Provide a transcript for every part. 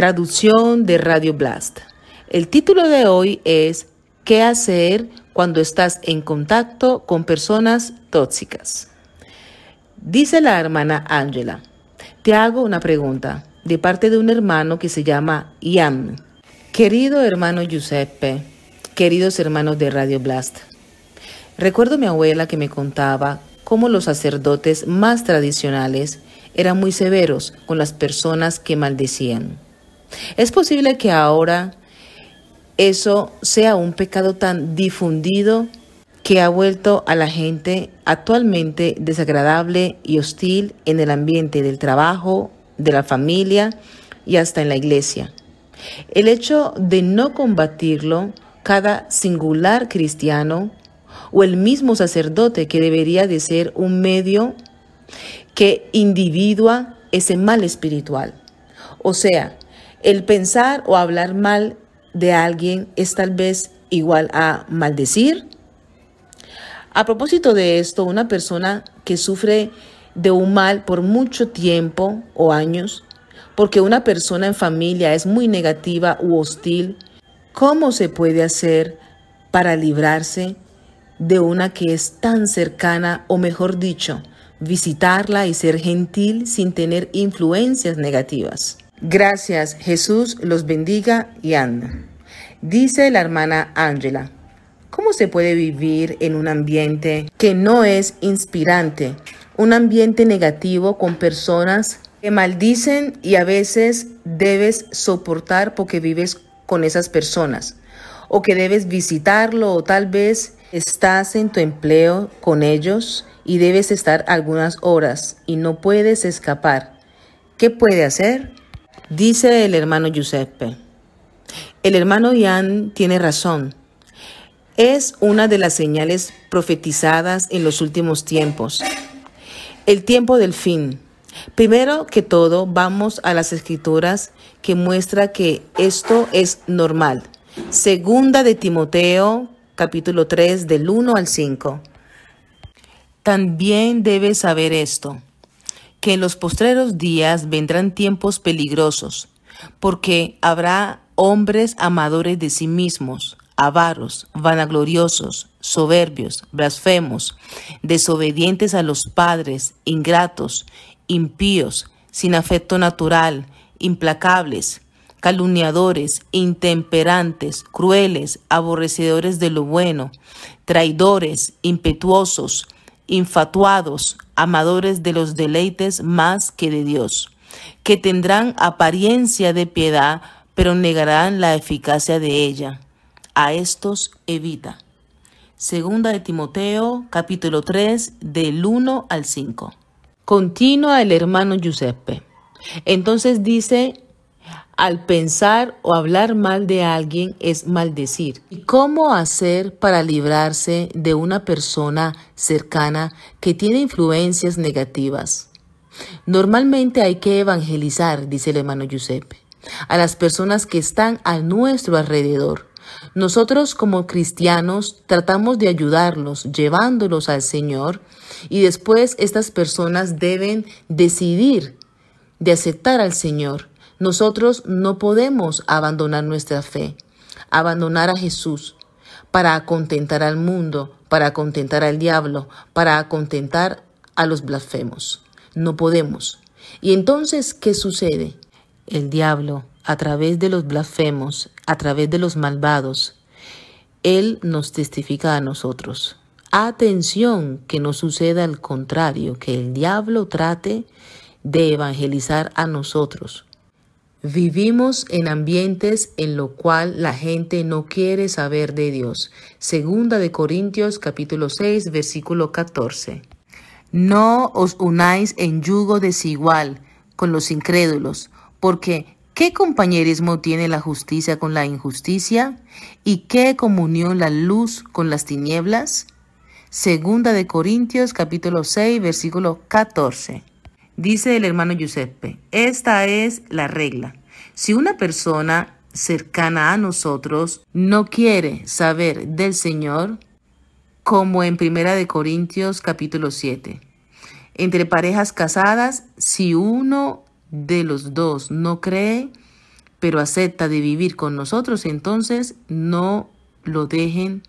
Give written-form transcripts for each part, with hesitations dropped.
Traducción de Radio Blast. El título de hoy es ¿Qué hacer cuando estás en contacto con personas tóxicas? Dice la hermana Ángela: te hago una pregunta de parte de un hermano que se llama Ian. Querido hermano Giuseppe, queridos hermanos de Radio Blast, recuerdo a mi abuela que me contaba cómo los sacerdotes más tradicionales eran muy severos con las personas que maldecían. Es posible que ahora eso sea un pecado tan difundido que ha vuelto a la gente actualmente desagradable y hostil en el ambiente del trabajo, de la familia y hasta en la iglesia. El hecho de no combatirlo, cada singular cristiano o el mismo sacerdote que debería de ser un medio que individua ese mal espiritual. O sea, el pensar o hablar mal de alguien es tal vez igual a maldecir. A propósito de esto, una persona que sufre de un mal por mucho tiempo o años, porque una persona en familia es muy negativa u hostil, ¿cómo se puede hacer para librarse de una que es tan cercana, o mejor dicho, visitarla y ser gentil sin tener influencias negativas? Gracias, Jesús los bendiga y anda. Dice la hermana Ángela: ¿cómo se puede vivir en un ambiente que no es inspirante? Un ambiente negativo con personas que maldicen y a veces debes soportar porque vives con esas personas, o que debes visitarlo, o tal vez estás en tu empleo con ellos y debes estar algunas horas y no puedes escapar. ¿Qué puede hacer? Dice el hermano Giuseppe: el hermano Ian tiene razón. Es una de las señales profetizadas en los últimos tiempos. El tiempo del fin. Primero que todo, vamos a las escrituras que muestra que esto es normal. Segunda de Timoteo, capítulo 3, del 1 al 5. También debes saber esto, que en los postreros días vendrán tiempos peligrosos, porque habrá hombres amadores de sí mismos, avaros, vanagloriosos, soberbios, blasfemos, desobedientes a los padres, ingratos, impíos, sin afecto natural, implacables, calumniadores, intemperantes, crueles, aborrecedores de lo bueno, traidores, impetuosos, infatuados, amadores de los deleites más que de Dios, que tendrán apariencia de piedad, pero negarán la eficacia de ella. A estos evita. Segunda de Timoteo, capítulo 3, del 1 al 5. Continúa el hermano Giuseppe. Entonces dice: al pensar o hablar mal de alguien es maldecir. ¿Y cómo hacer para librarse de una persona cercana que tiene influencias negativas? Normalmente hay que evangelizar, dice el hermano Giuseppe, a las personas que están a nuestro alrededor. Nosotros como cristianos tratamos de ayudarlos, llevándolos al Señor, y después estas personas deben decidir de aceptar al Señor. Nosotros no podemos abandonar nuestra fe, abandonar a Jesús para contentar al mundo, para contentar al diablo, para contentar a los blasfemos. No podemos. Y entonces, ¿qué sucede? El diablo, a través de los blasfemos, a través de los malvados, él nos testifica a nosotros. Atención, que no suceda al contrario, que el diablo trate de evangelizar a nosotros. Vivimos en ambientes en lo cual la gente no quiere saber de Dios. Segunda de Corintios, capítulo 6, versículo 14. No os unáis en yugo desigual con los incrédulos, porque ¿qué compañerismo tiene la justicia con la injusticia? ¿Y qué comunión la luz con las tinieblas? Segunda de Corintios, capítulo 6, versículo 14. Dice el hermano Giuseppe: esta es la regla. Si una persona cercana a nosotros no quiere saber del Señor, como en Primera de Corintios capítulo 7. Entre parejas casadas, si uno de los dos no cree, pero acepta de vivir con nosotros, entonces no lo dejen,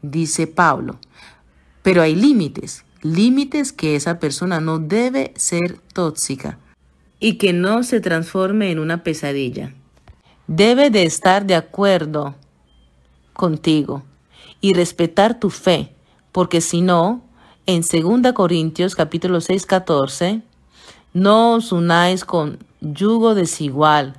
dice Pablo. Pero hay límites, límites que esa persona no debe ser tóxica y que no se transforme en una pesadilla. Debe de estar de acuerdo contigo y respetar tu fe, porque si no, en 2 Corintios capítulo 6, 14, no os unáis con yugo desigual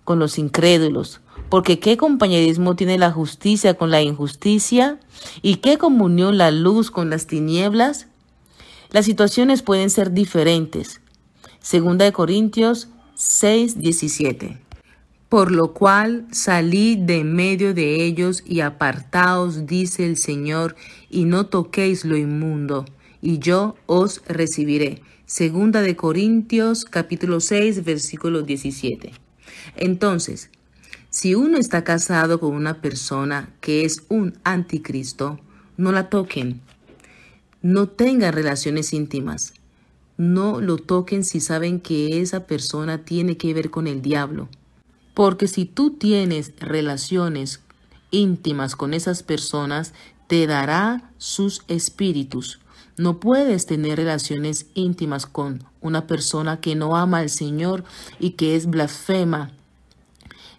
con los incrédulos, porque ¿qué compañerismo tiene la justicia con la injusticia? ¿Y qué comunión la luz con las tinieblas? Las situaciones pueden ser diferentes. 2 Corintios 6, 17. Por lo cual salid de en medio de ellos y apartaos, dice el Señor, y no toquéis lo inmundo, y yo os recibiré. 2 Corintios capítulo 6, versículo 17. Entonces, si uno está casado con una persona que es un anticristo, no la toquen. No tengan relaciones íntimas. No lo toquen si saben que esa persona tiene que ver con el diablo. Porque si tú tienes relaciones íntimas con esas personas, te dará sus espíritus. No puedes tener relaciones íntimas con una persona que no ama al Señor y que es blasfema.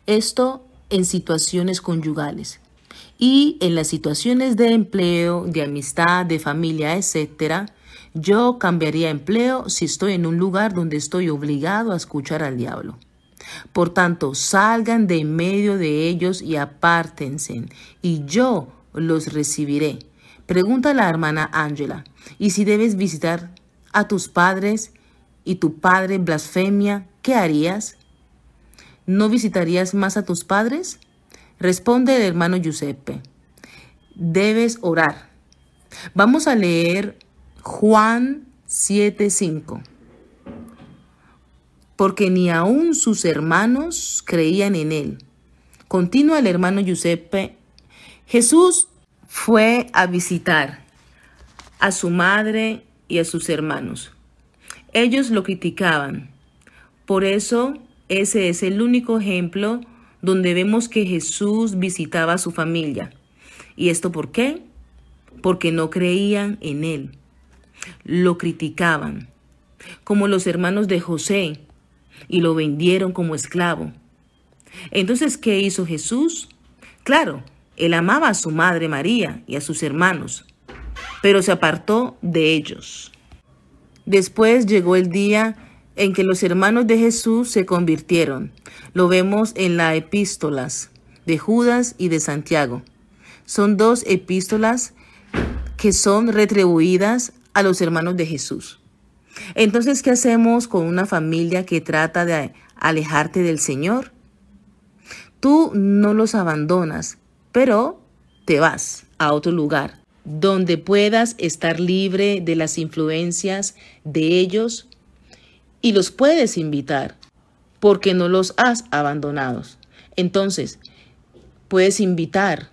Esto en situaciones conyugales. Y en las situaciones de empleo, de amistad, de familia, etc., yo cambiaría empleo si estoy en un lugar donde estoy obligado a escuchar al diablo. Por tanto, salgan de en medio de ellos y apártense, y yo los recibiré. Pregunta a la hermana Ángela, ¿y si debes visitar a tus padres y tu padre blasfemia, qué harías? ¿No visitarías más a tus padres? Responde el hermano Giuseppe, debes orar. Vamos a leer Juan 7:5. Porque ni aun sus hermanos creían en él. Continúa el hermano Giuseppe. Jesús fue a visitar a su madre y a sus hermanos. Ellos lo criticaban. Por eso, ese es el único ejemplo donde vemos que Jesús visitaba a su familia. ¿Y esto por qué? Porque no creían en él. Lo criticaban. Como los hermanos de José, y lo vendieron como esclavo. Entonces, ¿qué hizo Jesús? Claro, él amaba a su madre María y a sus hermanos, pero se apartó de ellos. Después llegó el día en que los hermanos de Jesús se convirtieron. Lo vemos en las epístolas de Judas y de Santiago. Son dos epístolas que son retribuidas a los hermanos de Jesús. Entonces, ¿qué hacemos con una familia que trata de alejarte del Señor? Tú no los abandonas, pero te vas a otro lugar donde puedas estar libre de las influencias de ellos y los puedes invitar porque no los has abandonado. Entonces, puedes invitar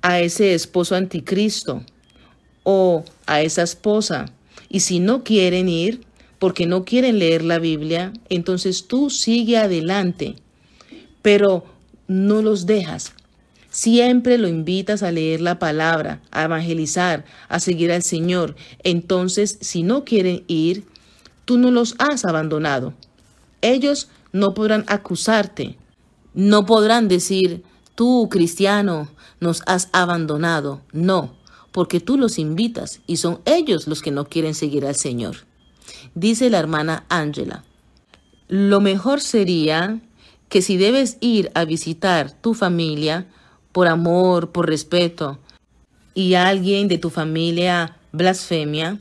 a ese esposo anticristo o a esa esposa. Y si no quieren ir, porque no quieren leer la Biblia, entonces tú sigue adelante, pero no los dejas. Siempre lo invitas a leer la palabra, a evangelizar, a seguir al Señor. Entonces, si no quieren ir, tú no los has abandonado. Ellos no podrán acusarte, no podrán decir, tú, cristiano, nos has abandonado. No. Porque tú los invitas y son ellos los que no quieren seguir al Señor. Dice la hermana Ángela, lo mejor sería que si debes ir a visitar tu familia por amor, por respeto, y alguien de tu familia blasfemia,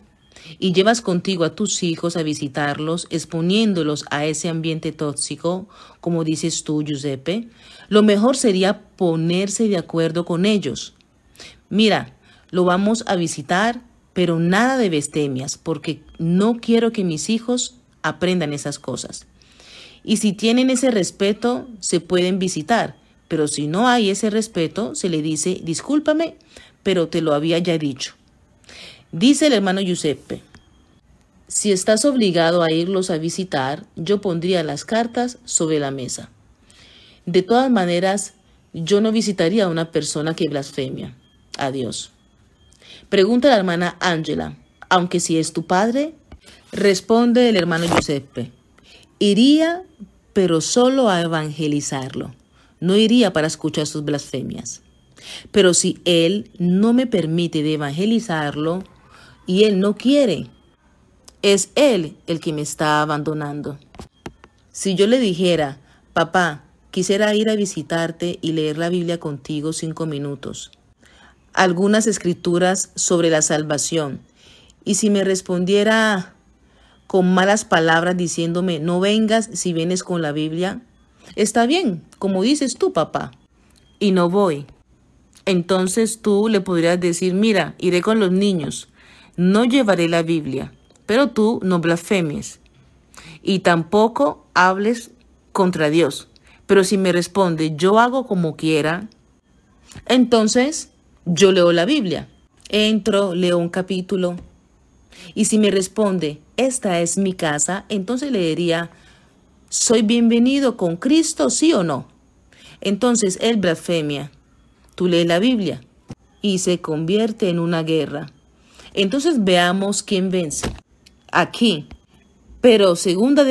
y llevas contigo a tus hijos a visitarlos, exponiéndolos a ese ambiente tóxico, como dices tú, Giuseppe, lo mejor sería ponerse de acuerdo con ellos. Mira, lo vamos a visitar, pero nada de blasfemias, porque no quiero que mis hijos aprendan esas cosas. Y si tienen ese respeto, se pueden visitar, pero si no hay ese respeto, se le dice, discúlpame, pero te lo había ya dicho. Dice el hermano Giuseppe, si estás obligado a irlos a visitar, yo pondría las cartas sobre la mesa. De todas maneras, yo no visitaría a una persona que blasfemia a Dios. Pregunta la hermana Ángela, aunque si es tu padre, responde el hermano Giuseppe. Iría, pero solo a evangelizarlo. No iría para escuchar sus blasfemias. Pero si él no me permite de evangelizarlo y él no quiere, es él el que me está abandonando. Si yo le dijera, papá, quisiera ir a visitarte y leer la Biblia contigo 5 minutos, algunas escrituras sobre la salvación, y si me respondiera con malas palabras diciéndome, no vengas si vienes con la Biblia, está bien, como dices tú, papá, y no voy. Entonces tú le podrías decir, mira, iré con los niños, no llevaré la Biblia, pero tú no blasfemies y tampoco hables contra Dios. Pero si me responde, yo hago como quiera, entonces yo leo la Biblia, entro, leo un capítulo, y si me responde, esta es mi casa, entonces le diría, ¿soy bienvenido con Cristo, sí o no? Entonces él blasfemia. Tú lees la Biblia y se convierte en una guerra. Entonces veamos quién vence. Aquí. Pero 2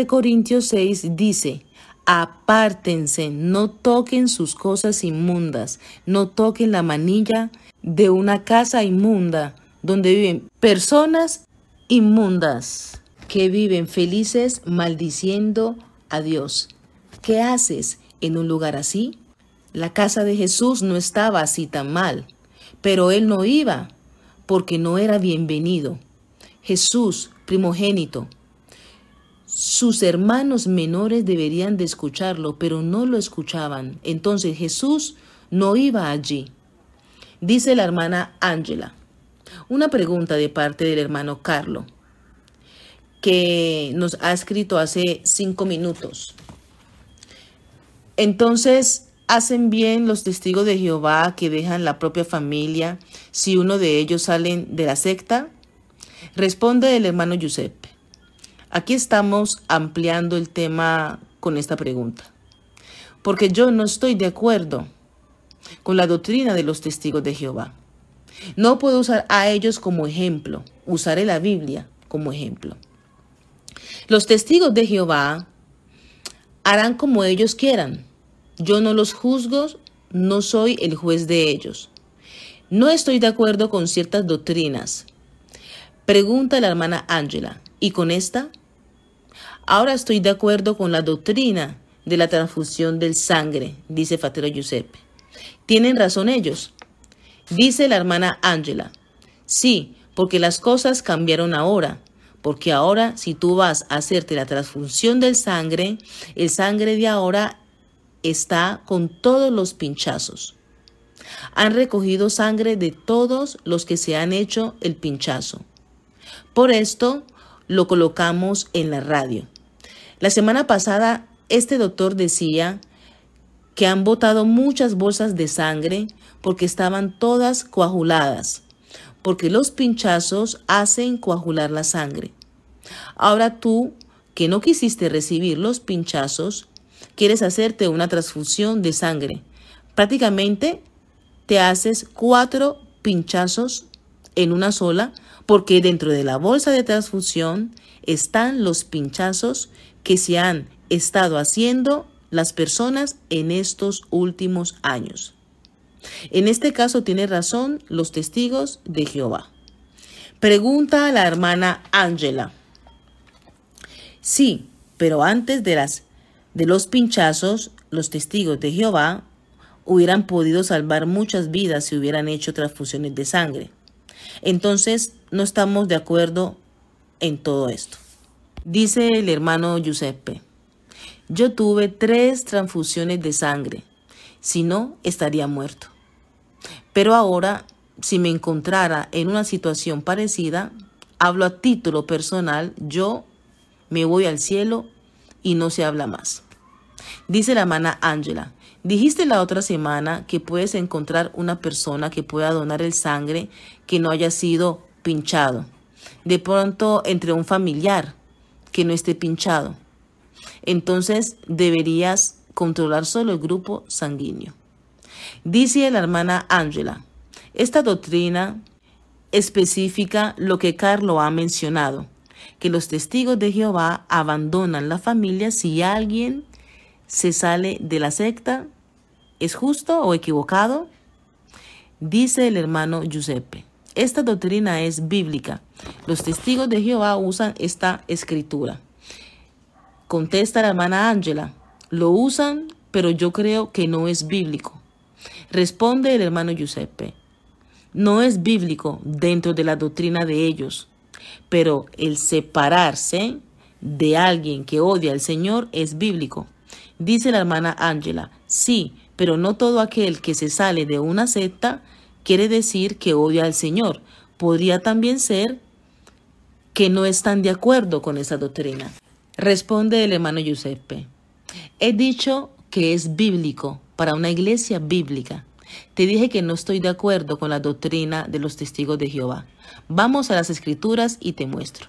Corintios 6 dice, apártense, no toquen sus cosas inmundas, no toquen la manilla de una casa inmunda donde viven personas inmundas que viven felices maldiciendo a Dios. ¿Qué haces en un lugar así? La casa de Jesús no estaba así tan mal, pero él no iba porque no era bienvenido. Jesús, primogénito, sus hermanos menores deberían de escucharlo, pero no lo escuchaban. Entonces Jesús no iba allí. Dice la hermana Ángela. Una pregunta de parte del hermano Carlo, que nos ha escrito hace 5 minutos. Entonces, ¿hacen bien los testigos de Jehová que dejan la propia familia si uno de ellos salen de la secta? Responde el hermano Giuseppe. Aquí estamos ampliando el tema con esta pregunta, porque yo no estoy de acuerdo con la doctrina de los testigos de Jehová. No puedo usar a ellos como ejemplo, usaré la Biblia como ejemplo. Los testigos de Jehová harán como ellos quieran. Yo no los juzgo, no soy el juez de ellos. No estoy de acuerdo con ciertas doctrinas. Pregunta la hermana Ángela. ¿Y con esta? Ahora estoy de acuerdo con la doctrina de la transfusión del sangre, dice Fatero Giuseppe. ¿Tienen razón ellos? Dice la hermana Ángela. Sí, porque las cosas cambiaron ahora. Porque ahora si tú vas a hacerte la transfusión del sangre, el sangre de ahora está con todos los pinchazos. Han recogido sangre de todos los que se han hecho el pinchazo. Por esto lo colocamos en la radio. La semana pasada este doctor decía que han botado muchas bolsas de sangre porque estaban todas coaguladas, porque los pinchazos hacen coagular la sangre. Ahora tú, que no quisiste recibir los pinchazos, quieres hacerte una transfusión de sangre. Prácticamente te haces 4 pinchazos en una sola, porque dentro de la bolsa de transfusión están los pinchazos que se han estado haciendo las personas en estos últimos años. En este caso tiene razón los testigos de Jehová. Pregunta a la hermana Ángela. Sí, pero antes de los pinchazos, los testigos de Jehová hubieran podido salvar muchas vidas si hubieran hecho transfusiones de sangre. Entonces, no estamos de acuerdo en todo esto. Dice el hermano Giuseppe. Yo tuve 3 transfusiones de sangre, si no, estaría muerto. Pero ahora, si me encontrara en una situación parecida, hablo a título personal, yo me voy al cielo y no se habla más. Dice la hermana Ángela, dijiste la otra semana que puedes encontrar una persona que pueda donar el sangre que no haya sido pinchado. De pronto entre un familiar que no esté pinchado. Entonces deberías controlar solo el grupo sanguíneo. Dice la hermana Ángela, esta doctrina especifica lo que Carlos ha mencionado, que los testigos de Jehová abandonan la familia si alguien se sale de la secta. ¿Es justo o equivocado? Dice el hermano Giuseppe, esta doctrina es bíblica. Los testigos de Jehová usan esta escritura. Contesta la hermana Ángela, lo usan, pero yo creo que no es bíblico. Responde el hermano Giuseppe, no es bíblico dentro de la doctrina de ellos, pero el separarse de alguien que odia al Señor es bíblico. Dice la hermana Ángela, sí, pero no todo aquel que se sale de una secta quiere decir que odia al Señor. Podría también ser que no están de acuerdo con esa doctrina. Responde el hermano Giuseppe, he dicho que es bíblico para una iglesia bíblica. Te dije que no estoy de acuerdo con la doctrina de los testigos de Jehová. Vamos a las escrituras y te muestro.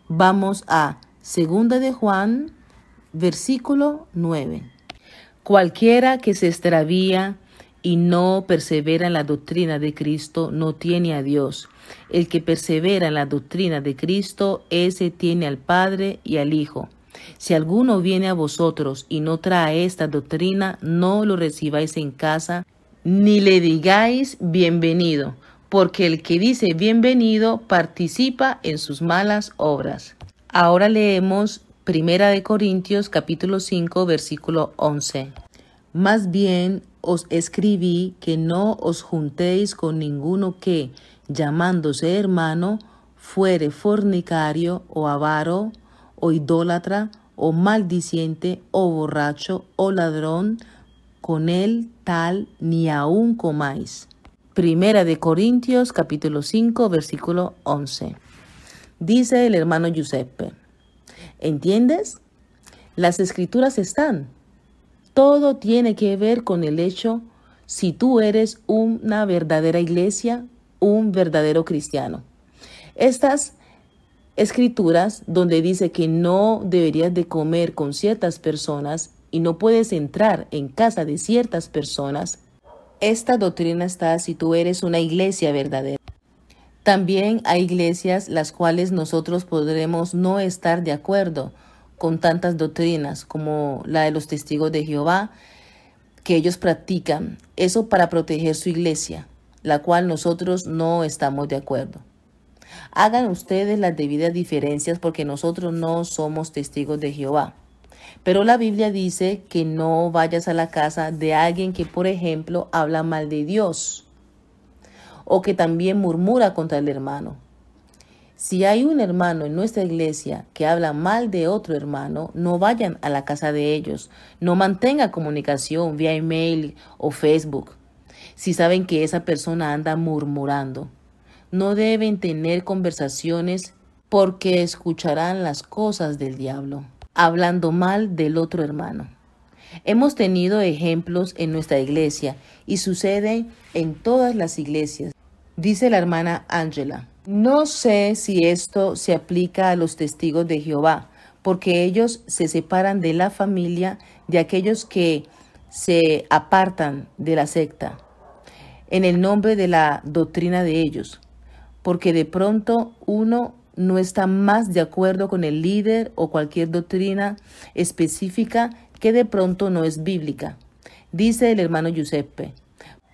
Vamos a 2 de Juan, versículo 9. Cualquiera que se extravía y no persevera en la doctrina de Cristo no tiene a Dios. El que persevera en la doctrina de Cristo, ese tiene al Padre y al Hijo. Si alguno viene a vosotros y no trae esta doctrina, no lo recibáis en casa, ni le digáis bienvenido, porque el que dice bienvenido participa en sus malas obras. Ahora leemos 1 de Corintios capítulo 5 versículo 11. Más bien os escribí que no os juntéis con ninguno que, llamándose hermano, fuere fornicario o avaro o idólatra o maldiciente o borracho o ladrón, con él tal ni aun comáis. 1 de Corintios capítulo 5 versículo 11. Dice el hermano Giuseppe, ¿entiendes? Las escrituras están. Todo tiene que ver con el hecho si tú eres una verdadera iglesia, un verdadero cristiano. Estas escrituras donde dice que no deberías de comer con ciertas personas y no puedes entrar en casa de ciertas personas, esta doctrina está si tú eres una iglesia verdadera. También hay iglesias las cuales nosotros podremos no estar de acuerdo con tantas doctrinas como la de los testigos de Jehová, que ellos practican eso para proteger su iglesia, la cual nosotros no estamos de acuerdo. Hagan ustedes las debidas diferencias porque nosotros no somos testigos de Jehová. Pero la Biblia dice que no vayas a la casa de alguien que, por ejemplo, habla mal de Dios o que también murmura contra el hermano. Si hay un hermano en nuestra iglesia que habla mal de otro hermano, no vayan a la casa de ellos. No mantengan comunicación vía email o Facebook. Si saben que esa persona anda murmurando, no deben tener conversaciones porque escucharán las cosas del diablo, hablando mal del otro hermano. Hemos tenido ejemplos en nuestra iglesia y sucede en todas las iglesias. Dice la hermana Ángela, no sé si esto se aplica a los testigos de Jehová, porque ellos se separan de la familia de aquellos que se apartan de la secta en el nombre de la doctrina de ellos, porque de pronto uno no está más de acuerdo con el líder o cualquier doctrina específica que de pronto no es bíblica. Dice el hermano Giuseppe,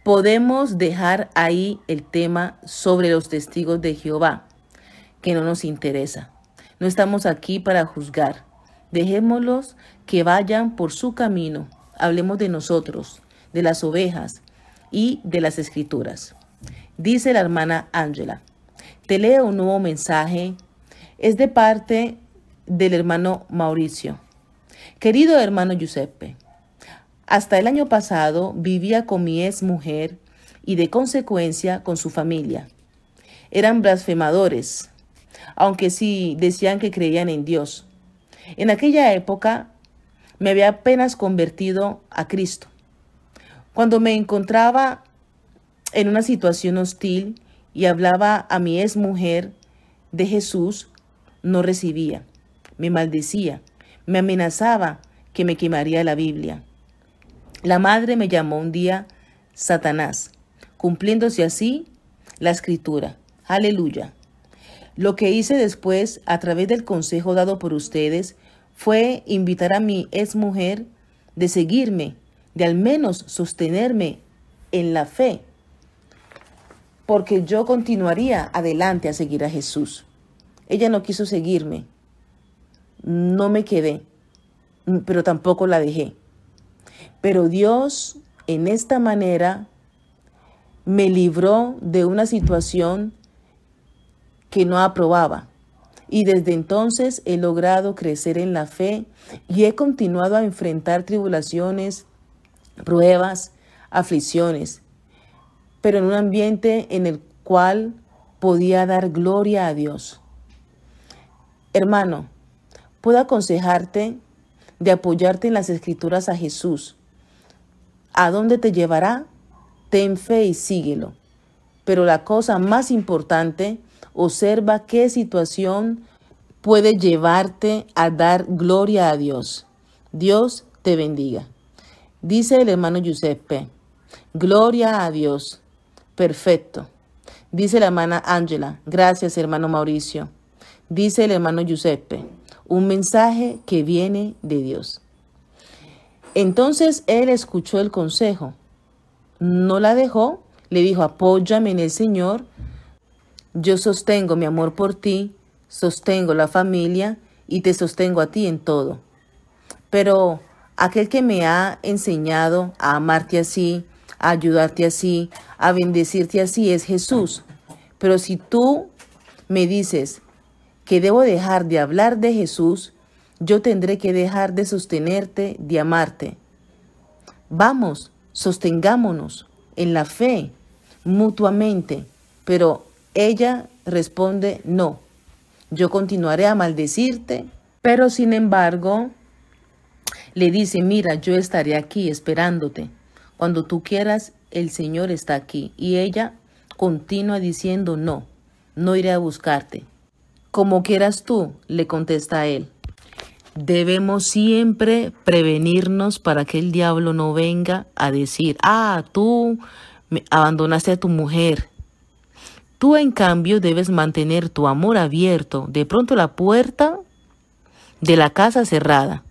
podemos dejar ahí el tema sobre los testigos de Jehová, que no nos interesa. No estamos aquí para juzgar. Dejémoslos que vayan por su camino. Hablemos de nosotros, de las ovejas y de las escrituras. Dice la hermana Ángela, te leo un nuevo mensaje. Es de parte del hermano Mauricio. Querido hermano Giuseppe, hasta el año pasado vivía con mi ex mujer y de consecuencia con su familia. Eran blasfemadores, aunque sí decían que creían en Dios. En aquella época me había apenas convertido a Cristo. Cuando me encontraba en una situación hostil y hablaba a mi ex mujer de Jesús, no recibía, me maldecía, me amenazaba que me quemaría la Biblia. La madre me llamó un día Satanás, cumpliéndose así la escritura. Aleluya. Lo que hice después, a través del consejo dado por ustedes, fue invitar a mi exmujer de seguirme, de al menos sostenerme en la fe, porque yo continuaría adelante a seguir a Jesús. Ella no quiso seguirme, no me quedé, pero tampoco la dejé. Pero Dios, en esta manera, me libró de una situación que no aprobaba. Y desde entonces he logrado crecer en la fe y he continuado a enfrentar tribulaciones, pruebas, aflicciones, pero en un ambiente en el cual podía dar gloria a Dios. Hermano, puedo aconsejarte de apoyarte en las Escrituras a Jesús. ¿A dónde te llevará? Ten fe y síguelo. Pero la cosa más importante, observa qué situación puede llevarte a dar gloria a Dios. Dios te bendiga. Dice el hermano Giuseppe, gloria a Dios. Perfecto. Dice la hermana Ángela, gracias hermano Mauricio. Dice el hermano Giuseppe, un mensaje que viene de Dios. Entonces él escuchó el consejo, no la dejó, le dijo, apóyame en el Señor. Yo sostengo mi amor por ti, sostengo la familia y te sostengo a ti en todo. Pero aquel que me ha enseñado a amarte así, a ayudarte así, a bendecirte así es Jesús. Pero si tú me dices que debo dejar de hablar de Jesús, yo tendré que dejar de sostenerte, de amarte. Vamos, sostengámonos en la fe, mutuamente, pero ella responde, no, yo continuaré a maldecirte, pero sin embargo, le dice, mira, yo estaré aquí esperándote. Cuando tú quieras, el Señor está aquí. Y ella continúa diciendo, no, no iré a buscarte. Como quieras tú, le contesta a él. Debemos siempre prevenirnos para que el diablo no venga a decir, tú abandonaste a tu mujer. Tú, en cambio, debes mantener tu amor abierto, de pronto la puerta de la casa cerrada,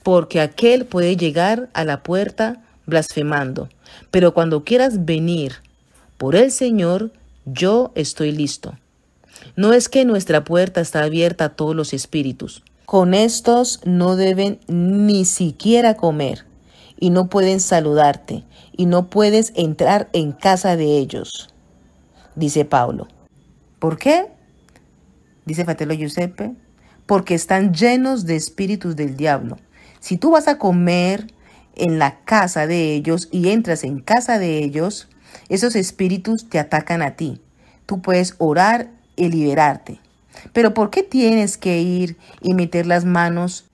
porque aquel puede llegar a la puerta blasfemando. Pero cuando quieras venir por el Señor, yo estoy listo. No es que nuestra puerta está abierta a todos los espíritus. Con estos no deben ni siquiera comer, y no pueden saludarte, y no puedes entrar en casa de ellos. Dice Pablo. ¿Por qué? Dice Fratello Giuseppe. Porque están llenos de espíritus del diablo. Si tú vas a comer en la casa de ellos y entras en casa de ellos, esos espíritus te atacan a ti. Tú puedes orar y liberarte. Pero ¿por qué tienes que ir y meter las manos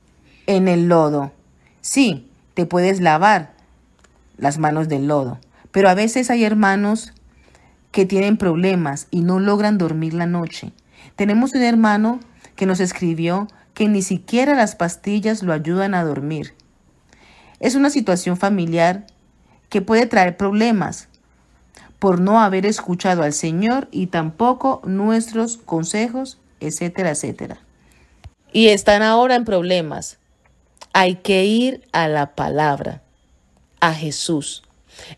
en el lodo? Sí, te puedes lavar las manos del lodo. Pero a veces hay hermanos que tienen problemas y no logran dormir la noche. Tenemos un hermano que nos escribió que ni siquiera las pastillas lo ayudan a dormir. Es una situación familiar que puede traer problemas por no haber escuchado al Señor y tampoco nuestros consejos, etcétera, etcétera. Y están ahora en problemas. Hay que ir a la palabra, a Jesús.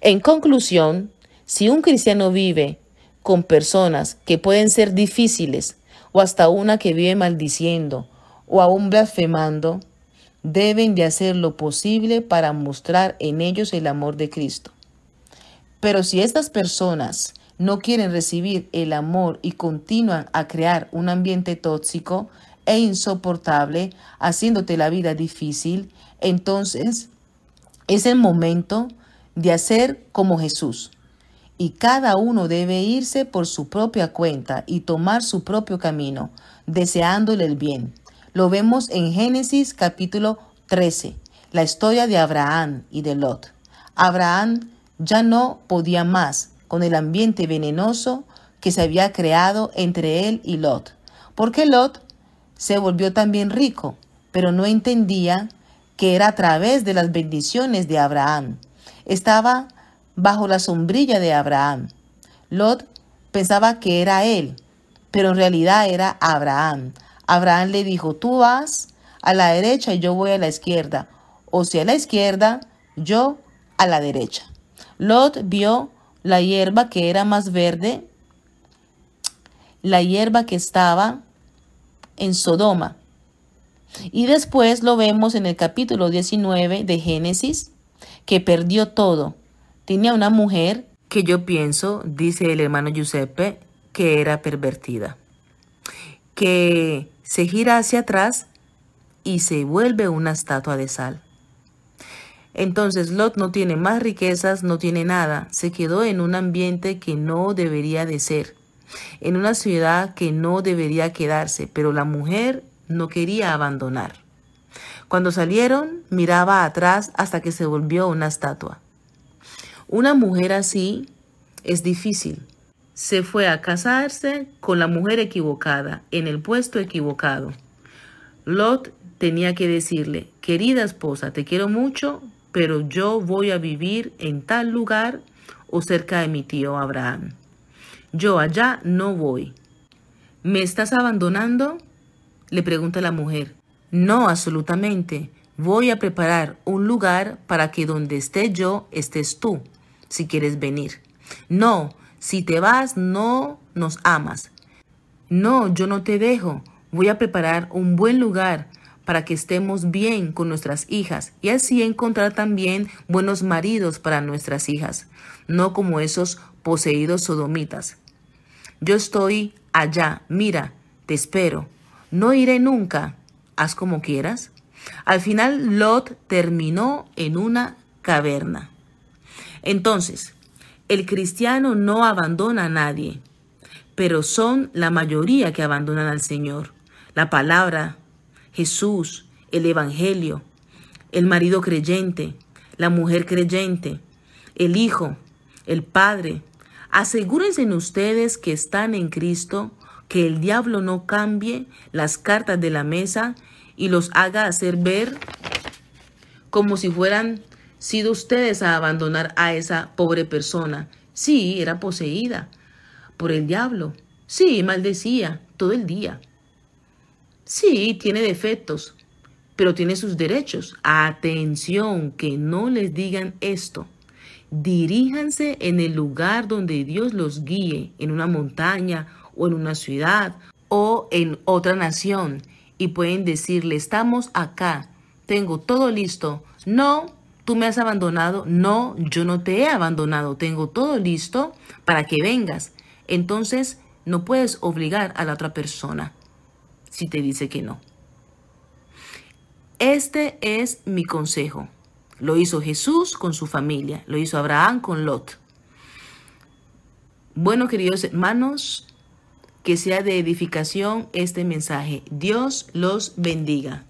En conclusión, si un cristiano vive con personas que pueden ser difíciles, o hasta una que vive maldiciendo o aún blasfemando, deben de hacer lo posible para mostrar en ellos el amor de Cristo. Pero si estas personas no quieren recibir el amor y continúan a crear un ambiente tóxico e insoportable, haciéndote la vida difícil, entonces es el momento de hacer como Jesús. Y cada uno debe irse por su propia cuenta y tomar su propio camino, deseándole el bien. Lo vemos en Génesis capítulo 13, la historia de Abraham y de Lot. Abraham ya no podía más con el ambiente venenoso que se había creado entre él y Lot, porque Lot se volvió también rico, pero no entendía que era a través de las bendiciones de Abraham. Estaba bajo la sombrilla de Abraham. Lot pensaba que era él, pero en realidad era Abraham. Abraham le dijo, tú vas a la derecha y yo voy a la izquierda, o si a la izquierda, yo a la derecha. Lot vio la hierba que era más verde, la hierba que estaba en Sodoma. Y después lo vemos en el capítulo 19 de Génesis, que perdió todo. Tenía una mujer que yo pienso, dice el hermano Giuseppe, que era pervertida, que se gira hacia atrás y se vuelve una estatua de sal. Entonces Lot no tiene más riquezas, no tiene nada. Se quedó en un ambiente que no debería de ser, en una ciudad que no debería quedarse, pero la mujer no quería abandonar. Cuando salieron, miraba atrás hasta que se volvió una estatua. Una mujer así es difícil. Se fue a casarse con la mujer equivocada, en el puesto equivocado. Lot tenía que decirle, querida esposa, te quiero mucho, pero yo voy a vivir en tal lugar o cerca de mi tío Abraham. Yo allá no voy. ¿Me estás abandonando?, le pregunta la mujer. No, absolutamente. Voy a preparar un lugar para que donde esté yo, estés tú, si quieres venir. No, si te vas, no nos amas. No, yo no te dejo. Voy a preparar un buen lugar para que estemos bien con nuestras hijas y así encontrar también buenos maridos para nuestras hijas, no como esos poseídos sodomitas. Yo estoy allá, mira, te espero. No iré nunca. Haz como quieras. Al final, Lot terminó en una caverna. Entonces, el cristiano no abandona a nadie, pero son la mayoría que abandonan al Señor. La palabra, Jesús, el Evangelio, el marido creyente, la mujer creyente, el hijo, el padre. Asegúrense en ustedes que están en Cristo, que el diablo no cambie las cartas de la mesa y los haga hacer ver como si fueran sido ustedes a abandonar a esa pobre persona. Sí, era poseída por el diablo. Sí, maldecía todo el día. Sí, tiene defectos, pero tiene sus derechos. Atención, que no les digan esto. Diríjanse en el lugar donde Dios los guíe, en una montaña o en una ciudad o en otra nación, y pueden decirle, estamos acá, tengo todo listo. No, tú me has abandonado. No, yo no te he abandonado, tengo todo listo para que vengas. Entonces, no puedes obligar a la otra persona si te dice que no. Este es mi consejo. Lo hizo Jesús con su familia, lo hizo Abraham con Lot. Bueno, queridos hermanos, que sea de edificación este mensaje. Dios los bendiga.